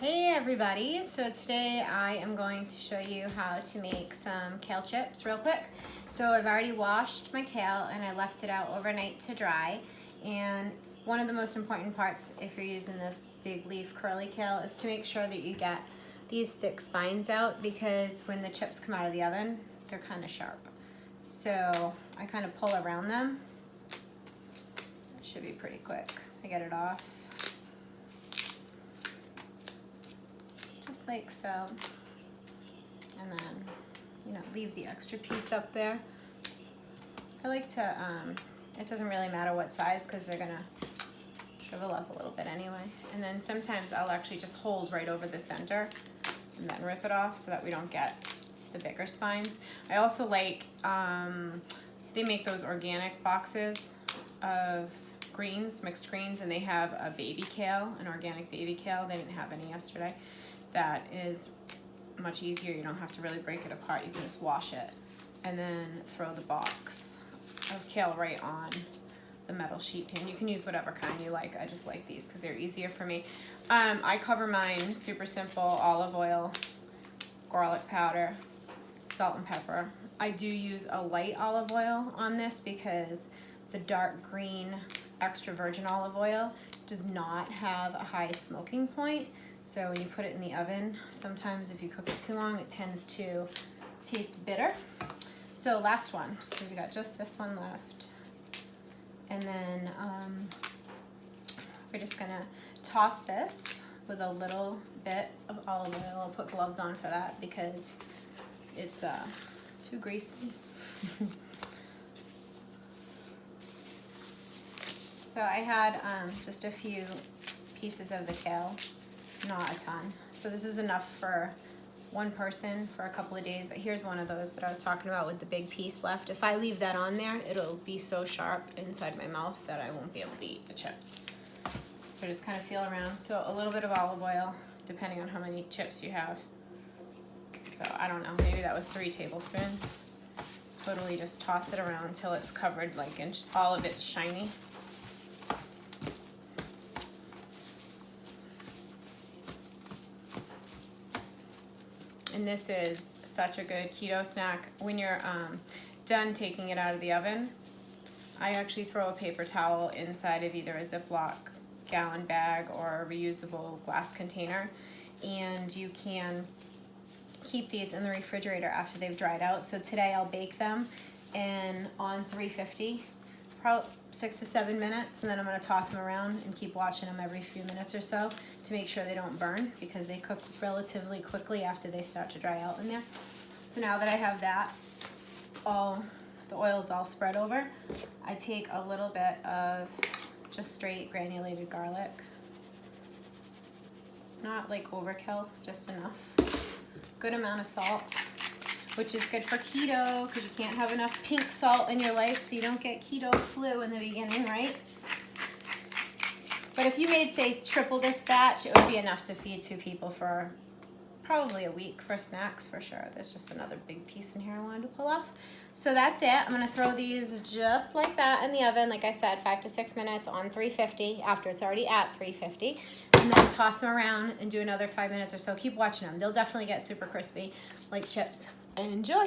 Hey everybody, so today I am going to show you how to make some kale chips real quick. So I've already washed my kale and I left it out overnight to dry. And one of the most important parts if you're using this big leaf curly kale is to make sure that you get these thick spines out, because when the chips come out of the oven, they're kind of sharp. So I kind of pull around them. It should be pretty quick to get it off. Like so, and then leave the extra piece up there. I like to it doesn't really matter what size because they're gonna shrivel up a little bit anyway. And then sometimes I'll actually just hold right over the center and then rip it off so that we don't get the bigger spines. I also like they make those organic boxes of greens, mixed greens, and they have a baby kale, an organic baby kale. They didn't have any yesterday. That is much easier. You don't have to really break it apart. You can just wash it and then throw the box of kale right on the metal sheet pan. You can use whatever kind you like. I just like these because they're easier for me. I cover mine super simple: olive oil, garlic powder, salt and pepper. I do use a light olive oil on this because the dark green extra virgin olive oil does not have a high smoking point. So when you put it in the oven, sometimes if you cook it too long, it tends to taste bitter. So last one, so we got just this one left. And then we're just gonna toss this with a little bit of olive oil. I'll put gloves on for that because it's too greasy. So I had just a few pieces of the kale. Not a ton. So this is enough for one person for a couple of days, but here's one of those that I was talking about with the big piece left. If I leave that on there, it'll be so sharp inside my mouth that I won't be able to eat the chips. So just kind of feel around. So a little bit of olive oil, depending on how many chips you have. So I don't know, maybe that was 3 tablespoons. Totally just toss it around until it's covered, like, and all of it's shiny. And this is such a good keto snack. When you're done taking it out of the oven, I actually throw a paper towel inside of either a Ziploc gallon bag or a reusable glass container. And you can keep these in the refrigerator after they've dried out. So today I'll bake them on 350, probably 6 to 7 minutes, and then I'm gonna toss them around and keep watching them every few minutes or so to make sure they don't burn, because they cook relatively quickly after they start to dry out in there. So now that I have that, the oil's all spread over, I take a little bit of just straight granulated garlic. Not like overkill, just enough. Good amount of salt, which is good for keto because you can't have enough pink salt in your life so you don't get keto flu in the beginning, right? But if you made, say, triple this batch, it would be enough to feed 2 people for probably a week for snacks for sure. There's just another big piece in here I wanted to pull off. So that's it. I'm gonna throw these just like that in the oven, like I said, 5 to 6 minutes on 350 after it's already at 350. And then toss them around and do another 5 minutes or so. Keep watching them. They'll definitely get super crispy like chips. Enjoy.